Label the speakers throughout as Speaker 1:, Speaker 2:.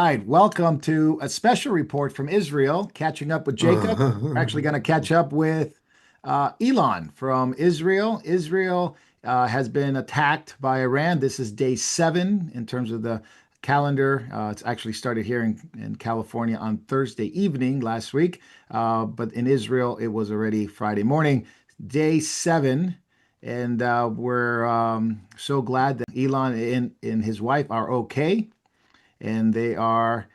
Speaker 1: right. Welcome to a special report from Israel, catching up with Jacob. We're actually going to catch up with Elon from Israel. Israel has been attacked by Iran. This is day 7 in terms of the calendar. It's actually started here in California on Thursday evening last week, but in Israel, it was already Friday morning, day 7. And we're so glad that Elon and his wife are okay, and they are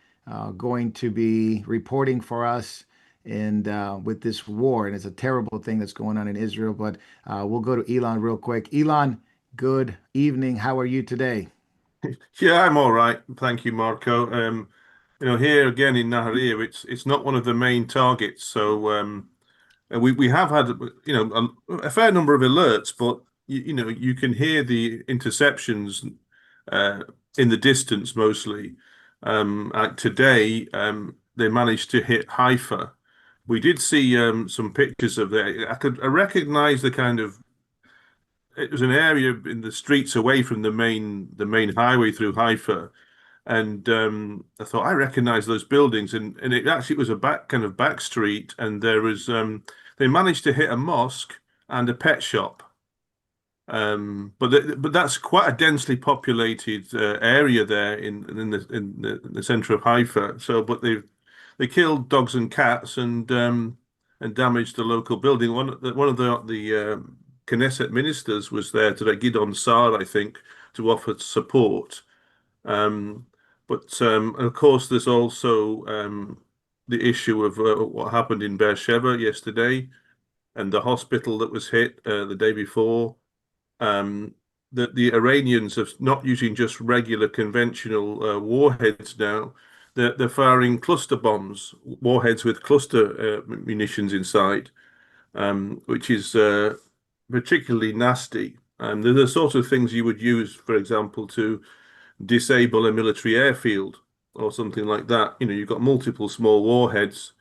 Speaker 1: going to be reporting for us and with this war. And it's a terrible thing that's going on in Israel. But we'll go to Elon real quick. Elon, good evening. How are you today?
Speaker 2: Yeah, I'm all right. Thank you, Marco. Here again in Nahariya, it's not one of the main targets. So we have had a fair number of alerts, but you can hear the interceptions uh, in the distance mostly. Today, they managed to hit Haifa. We did see some pictures of that. I recognize the kind of it was an area in the streets away from the main highway through Haifa, and I thought I recognize those buildings, and it actually was a back street, and there was they managed to hit a mosque and a pet shop. But that's quite a densely populated area there in the center of Haifa. So, but they killed dogs and cats and damaged the local building. One of the Knesset ministers was there today, Gidon Saar, I think, to offer support. Um, and of course, there's also the issue of what happened in Beersheba yesterday and the hospital that was hit the day before. Um, the Iranians are not using just regular conventional warheads now. They're firing cluster bombs, warheads with cluster munitions inside, which is particularly nasty. They're the sort of things you would use, for example, to disable a military airfield or something like that. You've got multiple small warheads.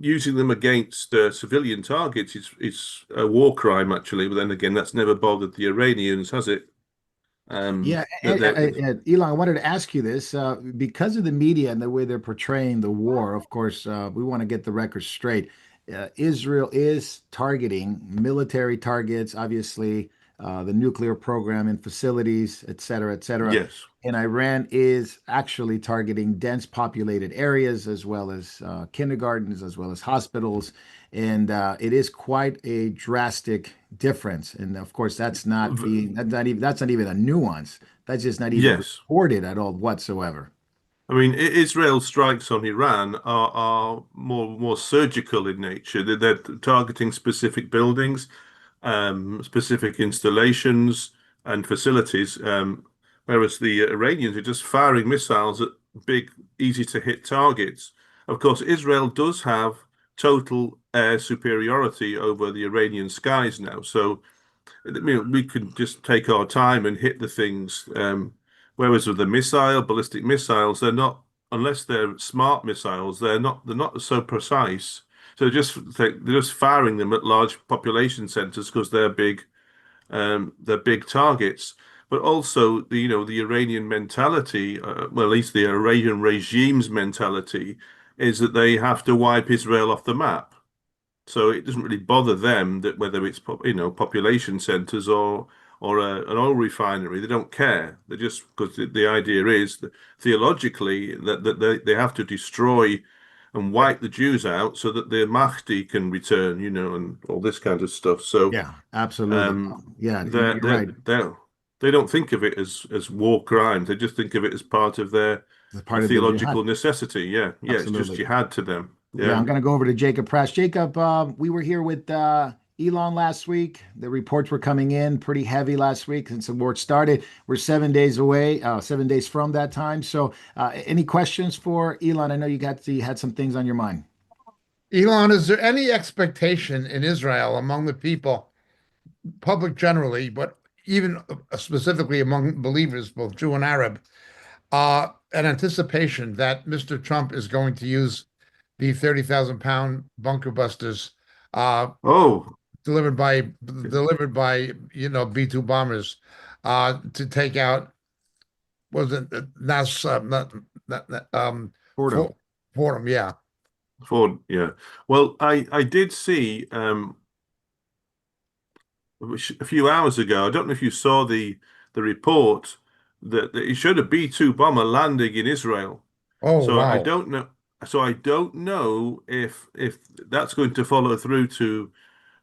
Speaker 2: Using them against civilian targets is a war crime, actually. But then again, that's never bothered the Iranians, has it?
Speaker 1: Yeah,
Speaker 2: That
Speaker 1: Elon, I wanted to ask you this because of the media and the way they're portraying the war. Of course, we want to get the record straight. Israel is targeting military targets, obviously, the nuclear program and facilities, et cetera, et cetera.
Speaker 2: yes.
Speaker 1: And Iran is actually targeting dense populated areas as well as kindergartens, as well as hospitals. And it is quite a drastic difference. And of course, that's not even a nuance. That's just not even
Speaker 2: Yes.
Speaker 1: reported at all whatsoever.
Speaker 2: I mean, Israel strikes on Iran are more surgical in nature. They're targeting specific buildings, specific installations and facilities, whereas the Iranians are just firing missiles at big, easy to hit targets. Of course, Israel does have total air superiority over the Iranian skies now, so we could just take our time and hit the things. Whereas with the ballistic missiles, they're not, unless they're smart missiles, they're not so precise. So they're just firing them at large population centers because they're big targets. But also the Iranian mentality, well, at least the Iranian regime's mentality, is that they have to wipe Israel off the map. So it doesn't really bother them that whether it's population centers or an oil refinery, they don't care. They just because the idea is that theologically that they have to destroy and wipe the Jews out so that the Mahdi can return, and all this kind of stuff. So
Speaker 1: Yeah, absolutely.
Speaker 2: um,
Speaker 1: Yeah,
Speaker 2: they
Speaker 1: you're
Speaker 2: they
Speaker 1: right.
Speaker 2: they they don't think of it as war crimes. They just think of it as part of their
Speaker 1: It's part of the jihad.
Speaker 2: theological necessity. Yeah, yeah, it's just
Speaker 1: Absolutely.
Speaker 2: jihad to them.
Speaker 1: Yeah,
Speaker 2: Yeah.
Speaker 1: I'm going to go over to Jacob Prash. Jacob, we were here with Elon last week. The reports were coming in pretty heavy last week since the war started. We're 7 days away, 7 days from that time. So, any questions for Elon? I know you had some things on your mind.
Speaker 3: Elon, is there any expectation in Israel among the people, public generally, but even specifically among believers, both Jew and Arab, an anticipation that Mr. Trump is going to use the 30,000 pound bunker busters
Speaker 2: Oh,
Speaker 3: delivered by B-2 bombers to take out was it Nas not
Speaker 1: Fordham.
Speaker 3: For Fordham, yeah.
Speaker 2: Ford, yeah. Well, I did see a few hours ago. I don't know if you saw the report that it showed a B-2 bomber landing in Israel.
Speaker 3: Oh,
Speaker 2: So I
Speaker 3: wow.
Speaker 2: don't know. So I don't know if that's going to follow through to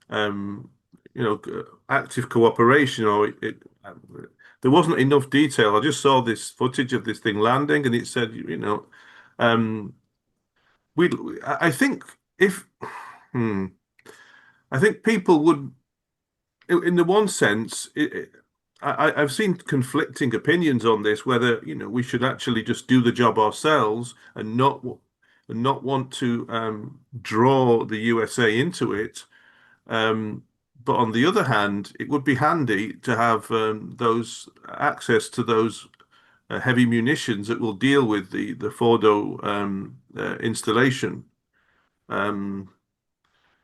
Speaker 2: um, active cooperation or there wasn't enough detail. I just saw this footage of this thing landing, and it said, um, we. I think if, hmm, I think people would, in the one sense, I've seen conflicting opinions on this, whether, we should actually just do the job ourselves and not want to draw the USA into it. Um, but on the other hand, it would be handy to have those access to those heavy munitions that will deal with the Fordo installation. Um,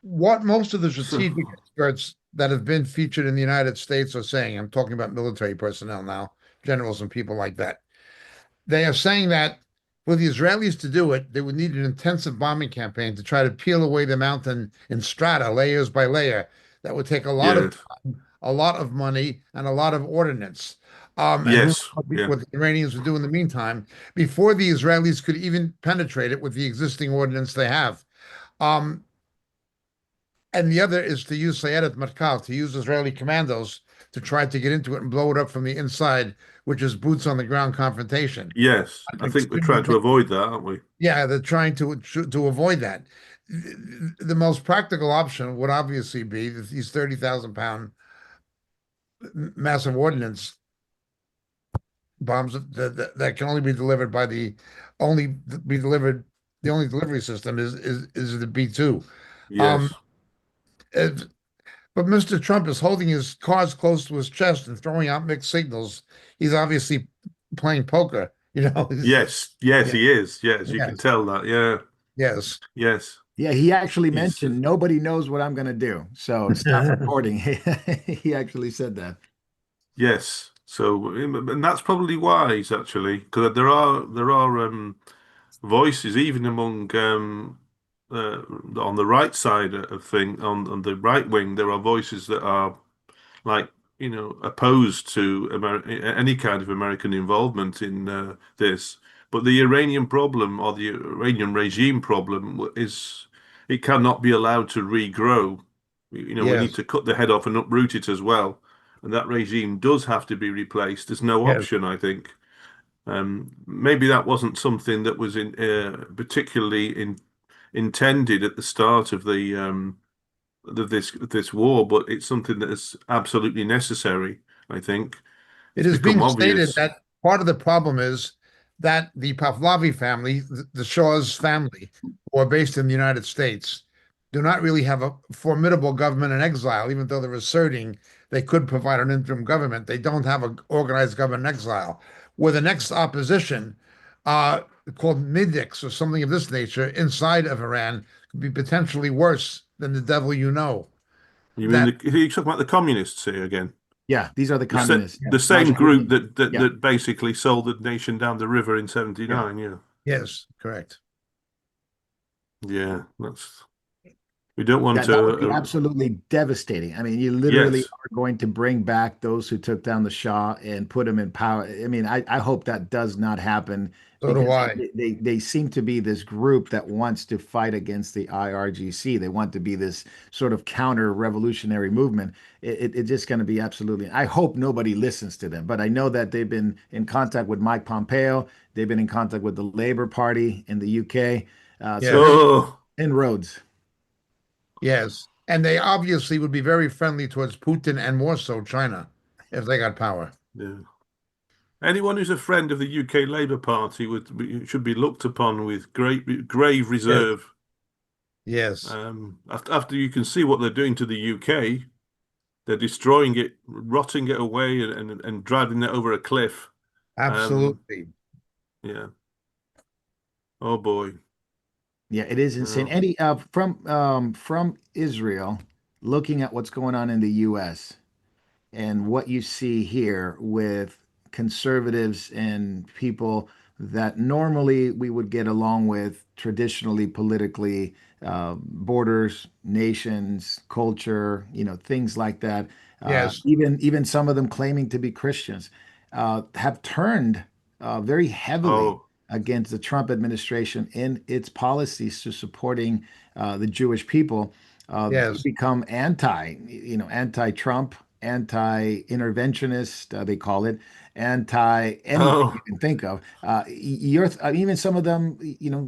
Speaker 3: What most of the
Speaker 2: so
Speaker 3: strategic experts that have been featured in the United States are saying, I'm talking about military personnel now, generals and people like that. They are saying that for the Israelis to do it, they would need an intensive bombing campaign to try to peel away the mountain in strata, layers by layer. That would take
Speaker 2: yes,
Speaker 3: a lot of money, and a lot of ordnance. And who knows
Speaker 2: yes, yeah,
Speaker 3: what the Iranians would do in the meantime before the Israelis could even penetrate it with the existing ordnance they have. Um, and the other is to use Sayeret Matkal, to use Israeli commandos to try to get into it and blow it up from the inside, which is boots on the ground confrontation.
Speaker 2: yes. I think we're
Speaker 3: Extremely
Speaker 2: trying to avoid that, aren't we?
Speaker 3: Yeah, they're trying to avoid that. The most practical option would obviously be these 30,000 pound massive ordnance bombs that can only be delivered by only be delivered. The only delivery system is the B-2. Um,
Speaker 2: Yes,
Speaker 3: it- but Mr. Trump is holding his cards close to his chest and throwing out mixed signals. He's obviously playing poker.
Speaker 2: yes, yes.
Speaker 3: Yeah,
Speaker 2: He is. Yes, you can
Speaker 3: yes,
Speaker 2: tell that. Yeah,
Speaker 3: yes.
Speaker 2: yes.
Speaker 1: Yeah, he actually
Speaker 2: He's
Speaker 1: mentioned nobody knows what I'm going to do. So stop reporting. He actually said that.
Speaker 2: yes. So, and that's probably wise, actually, because there are voices even among on the right side of thing on the right wing. There are voices that are like opposed to any kind of American involvement in this. But the Iranian problem or the Iranian regime problem is it cannot be allowed to regrow. We need
Speaker 3: Yes,
Speaker 2: to cut the head off and uproot it as well. And that regime does have to be replaced. There's no
Speaker 3: yes.
Speaker 2: option, I think. Maybe that wasn't something that was particularly intended at the start of this war, but it's something that is absolutely necessary. I think
Speaker 3: It
Speaker 2: it's
Speaker 3: is
Speaker 2: become
Speaker 3: being stated
Speaker 2: obvious.
Speaker 3: that part of the problem is that the Pahlavi family, the Shah's family, who are based in the United States, do not really have a formidable government in exile, even though they're asserting they could provide an interim government. They don't have an organized government in exile. Where the next opposition, uh, called Midics or something of this nature, inside of Iran, could be potentially worse than the devil you know.
Speaker 2: You mean
Speaker 3: That
Speaker 2: you talk about the communists here again?
Speaker 1: Yeah, these are the communists.
Speaker 2: The same group
Speaker 1: Mujahideen.
Speaker 2: that
Speaker 1: Yeah.
Speaker 2: basically sold the nation down the river in
Speaker 1: Yeah.
Speaker 2: '79. Yeah,
Speaker 3: yes, correct.
Speaker 2: yeah. That's we don't want
Speaker 1: That would be
Speaker 2: to.
Speaker 1: absolutely devastating. I mean, you literally
Speaker 2: Yes,
Speaker 1: are going to bring back those who took down the Shah and put him in power. I mean, I hope that does not happen
Speaker 3: So do
Speaker 1: because
Speaker 3: I.
Speaker 1: they seem to be this group that wants to fight against the IRGC. They want to be this sort of counter-revolutionary movement. It's just going to be absolutely. I hope nobody listens to them, but I know that they've been in contact with Mike Pompeo. They've been in contact with the Labour Party in the UK. So there's
Speaker 3: Yes.
Speaker 2: oh,
Speaker 1: inroads.
Speaker 3: Yes. And they obviously would be very friendly towards Putin and more so China if they got power.
Speaker 2: yeah. Anyone who's a friend of the UK Labour Party should be looked upon with great grave
Speaker 3: Yes.
Speaker 2: reserve.
Speaker 3: Yes.
Speaker 2: After you can see what they're doing to the UK, they're destroying it, rotting it away, and driving it over a cliff. Um,
Speaker 3: Absolutely.
Speaker 2: yeah. Oh boy.
Speaker 1: Yeah, it is insane.
Speaker 2: Oh,
Speaker 1: Eddie, from Israel, looking at what's going on in the U.S. and what you see here with conservatives and people that normally we would get along with traditionally, politically, borders, nations, culture, things like that.
Speaker 3: Yes,
Speaker 1: Even some of them claiming to be Christians have turned very heavily
Speaker 2: Oh,
Speaker 1: against the Trump administration in its policies to supporting the Jewish people. They
Speaker 3: yes.
Speaker 1: become anti-Trump, anti-interventionist, they call it, anti anything you
Speaker 2: oh,
Speaker 1: can think of. Even some of them,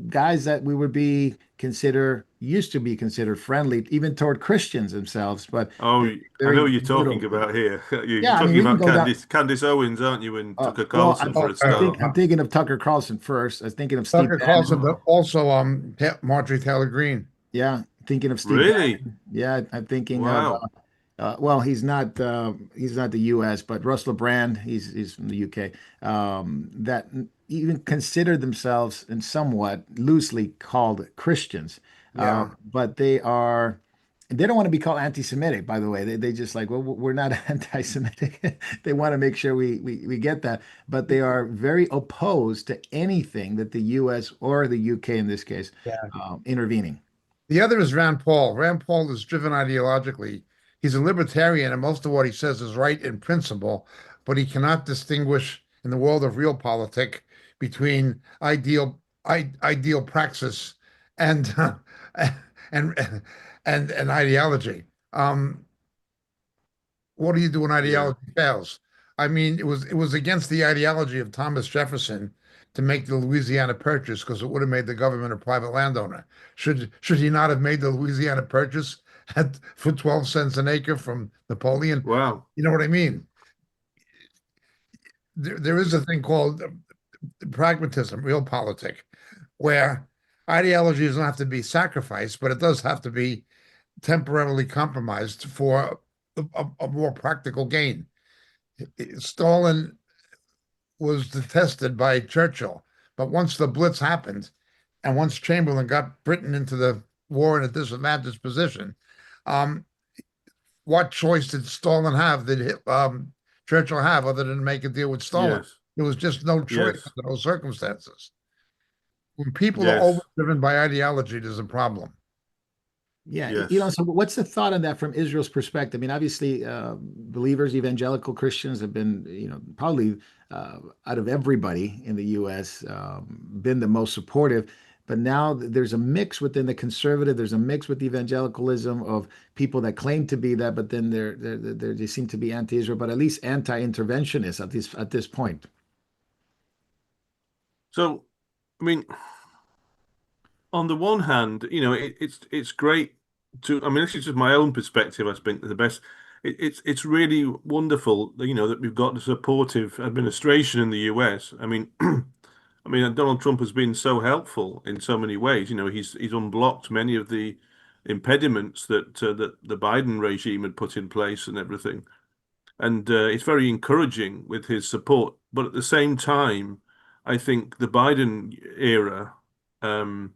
Speaker 1: guys that we would be consider used to be considered friendly, even toward Christians themselves, but
Speaker 2: oh!
Speaker 1: they're
Speaker 2: I know
Speaker 1: very
Speaker 2: what you're talking
Speaker 1: brutal.
Speaker 2: about here. You're
Speaker 1: Yeah, I mean,
Speaker 2: talking
Speaker 1: we can
Speaker 2: about
Speaker 1: go down.
Speaker 2: Candice Owens, aren't you, and Tucker
Speaker 1: Well,
Speaker 2: Carlson for a
Speaker 3: Uh,
Speaker 2: start?
Speaker 1: I'm thinking of Tucker Carlson first. I was thinking of Steve
Speaker 3: Tucker Carlson,
Speaker 1: Bannon.
Speaker 3: but also Marjorie Taylor Greene.
Speaker 1: Yeah, thinking of Steve
Speaker 2: Really?
Speaker 1: Bannon. Yeah, I'm thinking of
Speaker 2: Wow.
Speaker 1: well, he's not the U.S., but Russell Brand, he's from the U.K. That even consider themselves and somewhat loosely called Christians,
Speaker 3: Yeah,
Speaker 1: but they don't want to be called anti-Semitic. By the way, they just like, well, we're not anti-Semitic. They want to make sure we get that, but they are very opposed to anything that the U.S. or the U.K. in this case
Speaker 3: yeah.
Speaker 1: intervening.
Speaker 3: The other is Rand Paul. Rand Paul is driven ideologically. He's a libertarian, and most of what he says is right in principle, but he cannot distinguish in the world of real politic between ideal praxis and and and ideology. What do you do when
Speaker 2: Yeah.
Speaker 3: ideology fails? I mean, it was against the ideology of Thomas Jefferson to make the Louisiana Purchase because it would have made the government a private landowner. Should he not have made the Louisiana Purchase for 12 cents an acre from Napoleon?
Speaker 2: Wow.
Speaker 3: You know what I mean? There is a thing called pragmatism, realpolitik, where ideology doesn't have to be sacrificed, but it does have to be temporarily compromised for a more practical gain. Stalin was detested by Churchill, but once the Blitz happened, and once Chamberlain got Britain into the war in a disadvantaged position, um, what choice did Stalin have? Did Churchill have other than make a deal with Stalin?
Speaker 2: Yes.
Speaker 3: There was just no choice
Speaker 2: Yes.
Speaker 3: under those circumstances. When people are
Speaker 2: Yes.
Speaker 3: overdriven by ideology, there's a problem.
Speaker 1: Yeah,
Speaker 2: Yes.
Speaker 1: so what's the thought on that from Israel's perspective? I mean, obviously, believers, evangelical Christians have been, probably out of everybody in the U.S., been the most supportive. But now there's a mix within the conservative. There's a mix with evangelicalism of people that claim to be that, but then they seem to be anti-Israel, but at least anti-interventionists at this point.
Speaker 2: So, I mean, on the one hand, it's great to. I mean, this is just my own perspective. I think the best. It's really wonderful, that we've got a supportive administration in the US. I mean, I mean, Donald Trump has been so helpful in so many ways. He's unblocked many of the impediments that the Biden regime had put in place and everything, and it's very encouraging with his support. But at the same time, I think the Biden era. Um,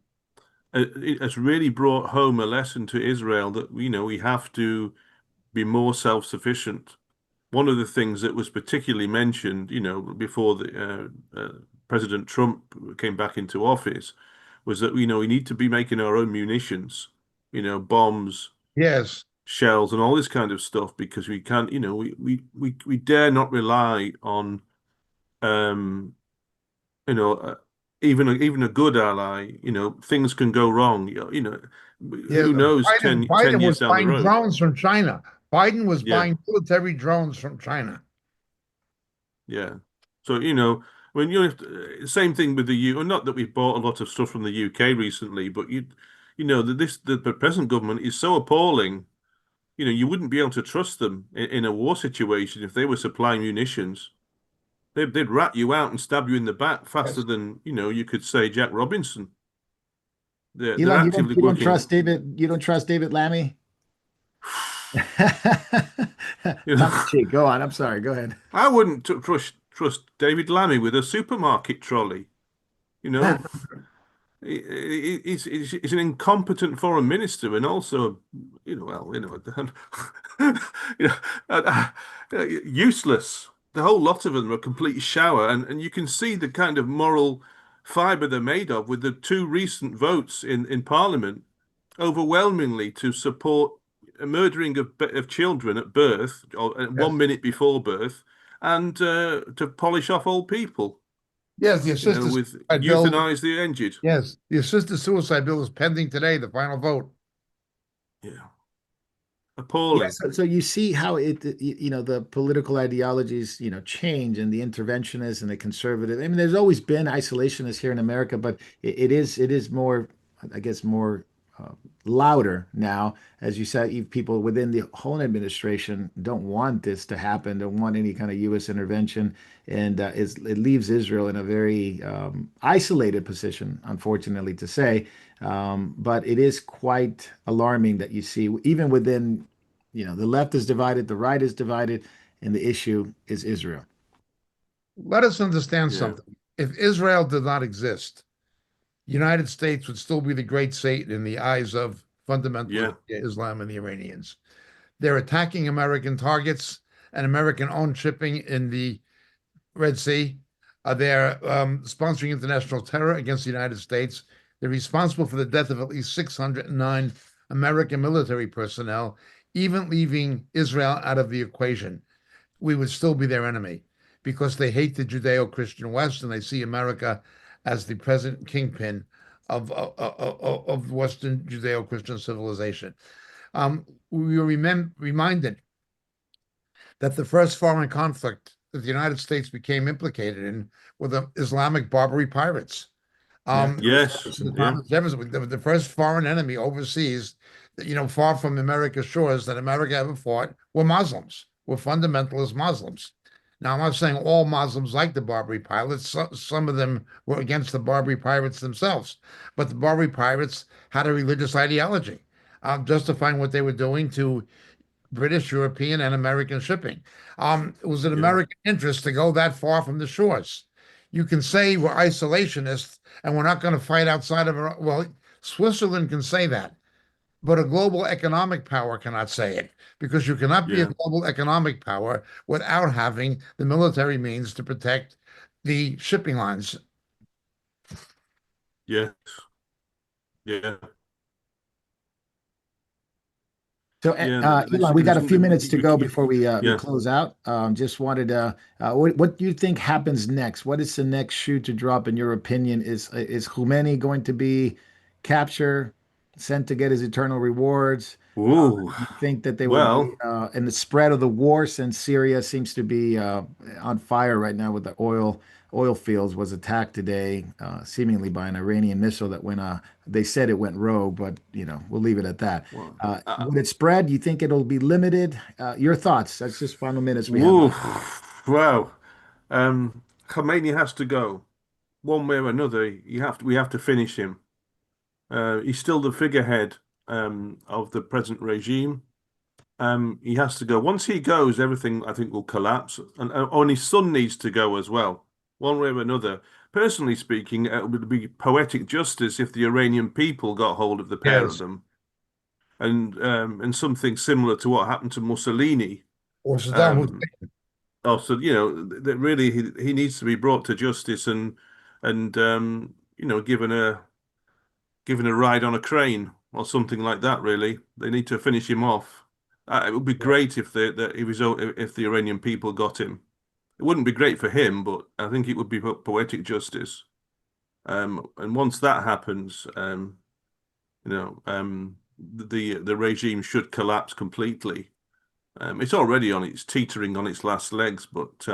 Speaker 2: it has really brought home a lesson to Israel that we have to be more self-sufficient. One of the things that was particularly mentioned, before the President Trump came back into office, was that we need to be making our own munitions, bombs,
Speaker 3: Yes,
Speaker 2: shells, and all this kind of stuff because we can't, we dare not rely on um, you know, even a good ally, things can go wrong.
Speaker 3: yes.
Speaker 2: Who knows ten
Speaker 3: Biden
Speaker 2: years
Speaker 3: was
Speaker 2: down the
Speaker 3: buying
Speaker 2: road?
Speaker 3: drones from China. Biden was
Speaker 2: Yeah,
Speaker 3: buying military drones from China.
Speaker 2: yeah. So, when same thing with the U. Not that we've bought a lot of stuff from the UK recently, but that the present government is so appalling. You wouldn't be able to trust them in a war situation if they were supplying munitions. They'd rat you out and stab you in the back faster
Speaker 3: Yes.
Speaker 2: than you could say Jack Robinson. They're
Speaker 1: Elon, you don't
Speaker 2: actively
Speaker 1: you don't
Speaker 2: working.
Speaker 1: trust David? You don't trust David Lammy?
Speaker 2: You know,
Speaker 1: Tongue in cheek. Go on. I'm sorry. Go ahead.
Speaker 2: I wouldn't trust David Lammy with a supermarket trolley. You know, he's an incompetent foreign minister and also, well, useless. the whole lot of them are a complete shower, and you can see the kind of moral fibre they're made of with the two recent votes in Parliament overwhelmingly to support a murdering of children at birth or
Speaker 3: Yes.
Speaker 2: 1 minute before birth, and to polish off old people,
Speaker 3: Yes, the assisted
Speaker 2: with
Speaker 3: suicide bill.
Speaker 2: euthanize the injured.
Speaker 3: Yes, the assisted suicide bill is pending today, the final vote.
Speaker 2: Yeah,
Speaker 1: Yeah,
Speaker 2: appalling.
Speaker 1: so you see how the political ideologies, change, and the interventionist and the conservative. I mean, there's always been isolationists here in America, but it is more, I guess, more uh, louder now. As you said, people within the whole administration don't want this to happen, don't want any kind of U.S. intervention, and it leaves Israel in a very isolated position, unfortunately to say. But it is quite alarming that you see, even within the left is divided, the right is divided, and the issue is Israel.
Speaker 3: Let us understand
Speaker 2: Yeah,
Speaker 3: something. If Israel did not exist, the United States would still be the great Satan in the eyes of fundamentalist
Speaker 2: yeah,
Speaker 3: Islam and the Iranians. They're attacking American targets and American-owned shipping in the Red Sea. They're sponsoring international terror against the United States. They're responsible for the death of at least 609 American military personnel, even leaving Israel out of the equation. We would still be their enemy because they hate the Judeo-Christian West and they see America as the present kingpin of Western Judeo-Christian civilization. We were reminded that the first foreign conflict that the United States became implicated in were the Islamic Barbary pirates.
Speaker 1: Yeah.
Speaker 2: yes,
Speaker 3: The
Speaker 2: yeah,
Speaker 3: Thomas Jefferson, the first foreign enemy overseas, far from America's shores that America ever fought were Muslims, were fundamentalist Muslims. Now, I'm not saying all Muslims like the Barbary pirates. Some of them were against the Barbary pirates themselves, but the Barbary pirates had a religious ideology, justifying what they were doing to British, European, and American shipping. It was an
Speaker 2: yeah,
Speaker 3: American interest to go that far from the shores. You can say we're isolationists and we're not going to fight outside of our, well, Switzerland can say that, but a global economic power cannot say it because you cannot be a
Speaker 2: yeah,
Speaker 3: global economic power without having the military means to protect the shipping lines.
Speaker 2: yeah, yeah,
Speaker 1: So,
Speaker 2: yeah.
Speaker 1: Elon, we got a few minutes to go before we
Speaker 2: Yeah.
Speaker 1: close out. Just wanted to, what do you think happens next? What is the next shoe to drop, in your opinion? Is Khomeini going to be captured, sent to get his eternal rewards?
Speaker 2: Ooh,
Speaker 1: You think that they will be,
Speaker 2: well,
Speaker 1: in the spread of the war, since Syria seems to be on fire right now with the oil fields, was attacked today, seemingly by an Iranian missile that went. They said it went rogue, but we'll leave it at that.
Speaker 2: well,
Speaker 1: Would it spread? You think it'll be limited? Your thoughts? That's just final minutes we have
Speaker 2: woo,
Speaker 1: left.
Speaker 2: wow. Khomeini has to go one way or another. We have to finish him. He's still the figurehead of the present regime. He has to go. Once he goes, everything I think will collapse, and only his son needs to go as well, one way or another. Personally speaking, it would be poetic justice if the Iranian people got hold of the pair of
Speaker 3: Yes.
Speaker 2: them, and something similar to what happened to Mussolini.
Speaker 3: Or Saddam
Speaker 2: Um,
Speaker 3: Hussein.
Speaker 2: Also, that really he needs to be brought to justice and given a ride on a crane or something like that. Really, they need to finish him off. It would be great if if the Iranian people got him. It wouldn't be great for him, but I think it would be poetic justice. And once that happens, the regime should collapse completely. It's teetering on its last legs, but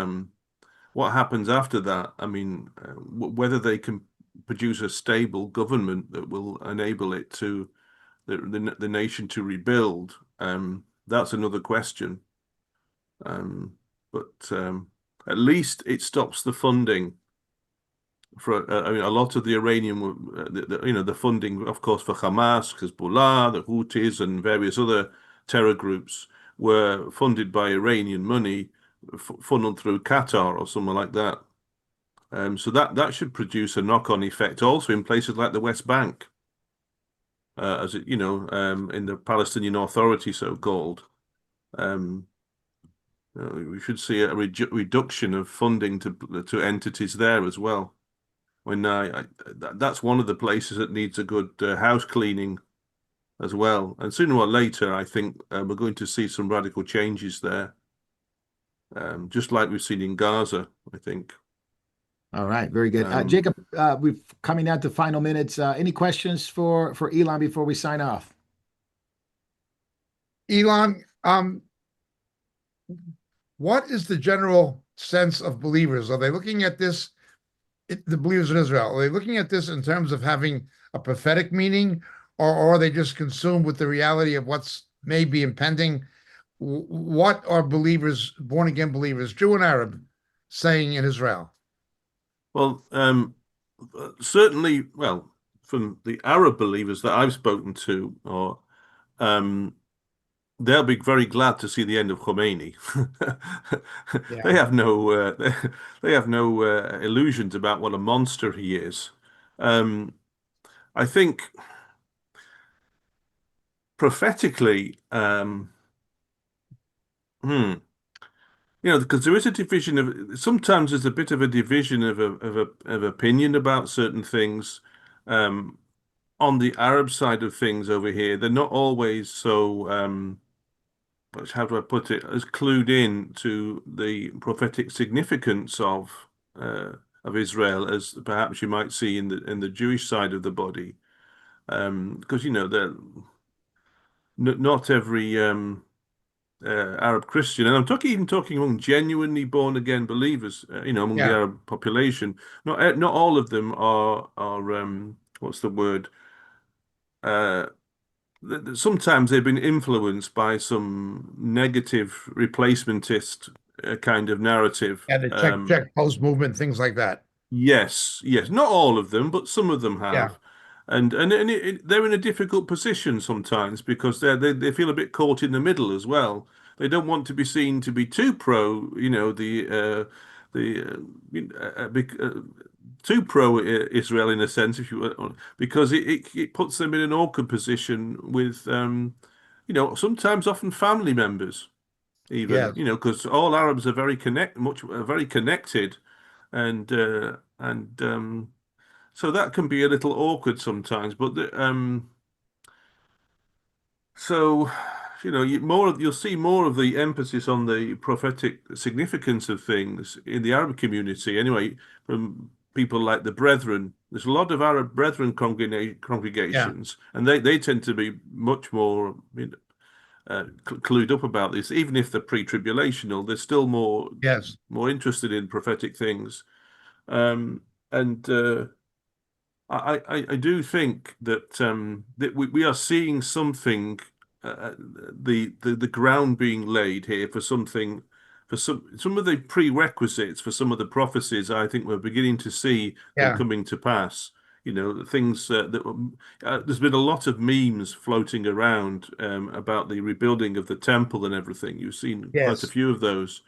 Speaker 2: what happens after that? I mean, whether they can produce a stable government that will enable the nation to rebuild, that's another question. But at least it stops the funding for. I mean, a lot of the Iranian, the funding, of course, for Hamas, Hezbollah, the Houthis, and various other terror groups were funded by Iranian money, funneled through Qatar or somewhere like that. So that should produce a knock-on effect also in places like the West Bank, as in the Palestinian Authority, so-called. We should see a reduction of funding to entities there as well. When that's one of the places that needs a good house cleaning as well. And sooner or later, I think we're going to see some radical changes there, just like we've seen in Gaza, I think.
Speaker 1: All right, very good.
Speaker 2: Um,
Speaker 1: Jacob, we're coming down to final minutes. Any questions for Elon before we sign off?
Speaker 3: Elon, what is the general sense of believers? Are they looking at this, the believers in Israel, are they looking at this in terms of having a prophetic meaning, or are they just consumed with the reality of what's maybe impending? What are believers, born again believers, Jew and Arab, saying in Israel?
Speaker 2: well, certainly, well, from the Arab believers that I've spoken to, or um, they'll be very glad to see the end of Khomeini.
Speaker 3: Yeah.
Speaker 2: They have no they have no illusions about what a monster he is. Um, I think prophetically, hmm, because there is a division of sometimes there's a bit of a division of opinion about certain things. Um, on the Arab side of things over here, they're not always so how do I put it, as clued in to the prophetic significance of Israel as perhaps you might see in the Jewish side of the body. Because not every Arab Christian, and I'm even talking among genuinely born again believers, among the
Speaker 3: Yeah.
Speaker 2: Arab population. Not all of them are what's the word? Uh, Sometimes they've been influenced by some negative replacementist kind of narrative.
Speaker 3: Yeah, the check post movement, things like that.
Speaker 2: Yes, yes, not all of them, but some of them
Speaker 3: Yeah.
Speaker 2: have, they're in a difficult position sometimes because they feel a bit caught in the middle as well. They don't want to be seen to be too pro, the too pro Israel in a sense, if you because it puts them in an awkward position with sometimes often family members even
Speaker 3: Yes.
Speaker 2: because all Arabs are very connected and so that can be a little awkward sometimes. But so you'll see more of the emphasis on the prophetic significance of things in the Arab community anyway, from people like the Brethren. There's a lot of Arab Brethren
Speaker 3: Yeah.
Speaker 2: congregations, and they tend to be much more clued up about this. Even if they're pre-tribulational, they're still
Speaker 3: Yes.
Speaker 2: more interested in prophetic things. And I do think that we are seeing something, the ground being laid here for something, for some of the prerequisites for some of the prophecies. I think we're beginning to see them
Speaker 3: Yeah.
Speaker 2: coming to pass. The things there's been a lot of memes floating around about the rebuilding of the temple and everything. You've seen quite a
Speaker 3: Yes.
Speaker 2: few of those.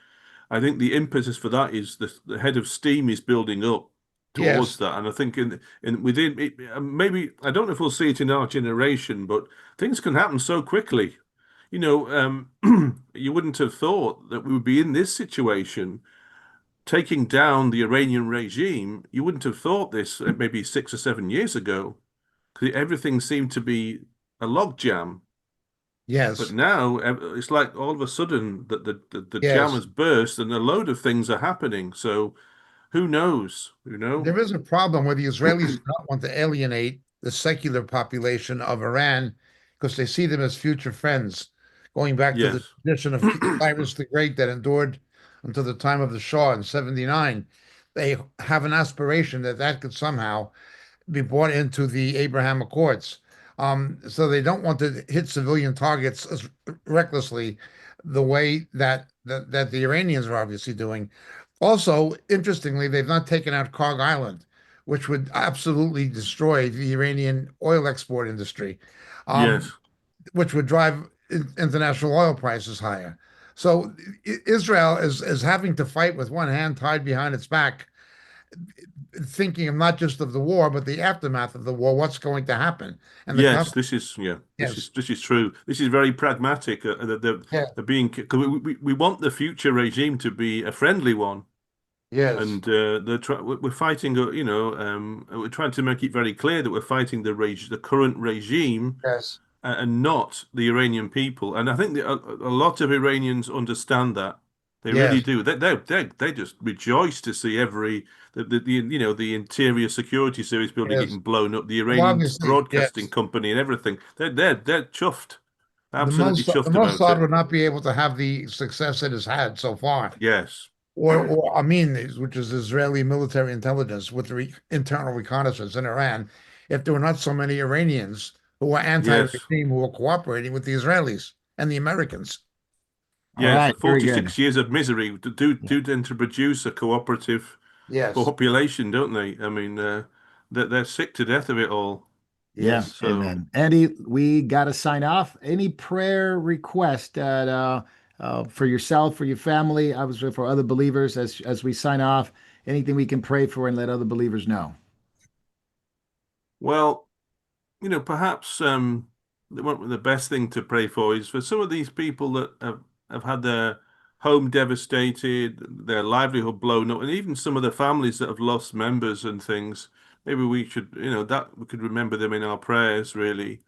Speaker 2: I think the impetus for that is the head of steam is building up towards
Speaker 3: Yes.
Speaker 2: that, and I think in within it, maybe I don't know if we'll see it in our generation, but things can happen so quickly. You wouldn't have thought that we would be in this situation, taking down the Iranian regime. You wouldn't have thought this maybe 6 or 7 years ago, because everything seemed to be a logjam. But
Speaker 3: Yes.
Speaker 2: now it's like all of a sudden that the jam
Speaker 3: Yes.
Speaker 2: has burst and a load of things are happening. So who knows?
Speaker 3: There is a problem where the Israelis do not want to alienate the secular population of Iran because they see them as future friends, going back to the
Speaker 2: Yes.
Speaker 3: tradition of Cyrus the Great that endured until the time of the Shah in 79. They have an aspiration that that could somehow be brought into the Abraham Accords. So they don't want to hit civilian targets as recklessly the way that the Iranians are obviously doing. Also, interestingly, they've not taken out Kog Island, which would absolutely destroy the Iranian oil export industry, um,
Speaker 2: Yes.
Speaker 3: which would drive international oil prices higher. So Israel is having to fight with one hand tied behind its back thinking of not just of the war, but the aftermath of the war, what's going to happen, and the
Speaker 2: Yes,
Speaker 3: consequences.
Speaker 2: this is
Speaker 3: Yes,
Speaker 2: this is true. This is very pragmatic.
Speaker 3: yeah,
Speaker 2: They're being 'cause we want the future regime to be a friendly one,
Speaker 3: yes,
Speaker 2: and we're fighting. We're trying to make it very clear that we're fighting the current regime
Speaker 3: yes,
Speaker 2: and not the Iranian people. And I think a lot of Iranians understand that. They really
Speaker 3: yes,
Speaker 2: do. They just rejoice to see the interior security service building
Speaker 3: yes.
Speaker 2: getting blown up, the
Speaker 3: Well,
Speaker 2: Iranian
Speaker 3: obviously,
Speaker 2: broadcasting
Speaker 3: yes.
Speaker 2: company and everything. They're chuffed,
Speaker 3: The
Speaker 2: absolutely
Speaker 3: The
Speaker 2: chuffed about
Speaker 3: Mossad
Speaker 2: it.
Speaker 3: would not be able to have the success it has had so far,
Speaker 2: Yes,
Speaker 3: or Amin, which is Israeli military intelligence with internal reconnaissance in Iran, if there were not so many Iranians who were
Speaker 2: yes,
Speaker 3: anti-regime who were cooperating with the Israelis and the Americans.
Speaker 1: All
Speaker 2: yes.
Speaker 1: right,
Speaker 2: The
Speaker 1: very good.
Speaker 2: 46 years of misery do tend to produce a cooperative
Speaker 3: Yes,
Speaker 2: population, don't they? I mean, they're sick to death of it all.
Speaker 1: Yeah,
Speaker 3: yes.
Speaker 2: So.
Speaker 1: amen. Andy, we got to sign off. Any prayer request that for yourself, for your family, obviously for other believers as we sign off, anything we can pray for and let other believers know.
Speaker 2: Well, perhaps the best thing to pray for is for some of these people that have had their home devastated, their livelihood blown up, and even some of the families that have lost members and things. Maybe we should, that we could remember them in our prayers, really.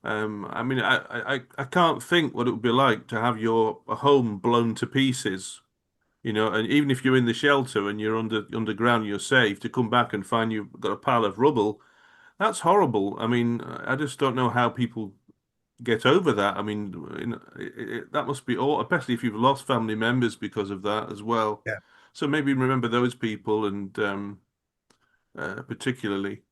Speaker 2: I mean, I can't think what it would be like to have your home blown to pieces, and even if you're in the shelter and you're underground, you're safe, to come back and find you've got a pile of rubble. That's horrible. I mean, I just don't know how people get over that. I mean, that must be all, especially if you've lost family members because of that as well.
Speaker 3: Yeah.
Speaker 2: So maybe remember those people and particularly,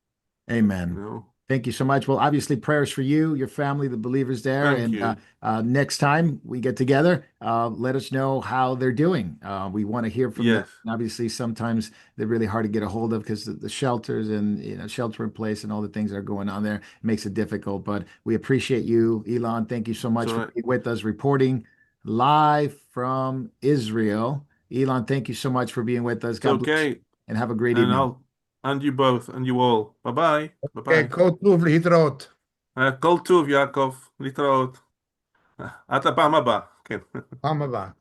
Speaker 2: you
Speaker 1: Amen.
Speaker 2: know.
Speaker 1: Thank you so much. Well, obviously, prayers for you, your family, the believers there.
Speaker 2: Thank
Speaker 1: And
Speaker 2: you.
Speaker 1: next time we get together, let us know how they're doing. We want to hear from them.
Speaker 2: Yes,
Speaker 1: And obviously, sometimes they're really hard to get a hold of because the shelters and shelter in place and all the things that are going on there makes it difficult. But we appreciate you, Elon. Thank you so
Speaker 2: it's
Speaker 1: much
Speaker 2: all
Speaker 1: for
Speaker 2: right.
Speaker 1: being with us, reporting live from Israel. Elon, thank you so much for being with us.
Speaker 2: It's
Speaker 1: God bless you,
Speaker 2: okay.
Speaker 1: and have a great
Speaker 2: And
Speaker 1: evening.
Speaker 2: and you both, and you all. Bye bye. Bye
Speaker 3: Okay,
Speaker 2: bye.
Speaker 3: code blue for Hitrot.
Speaker 2: Kol tuv, Yaakov. Litraot. עד לפעם הבאה. כן.
Speaker 3: Hamaba.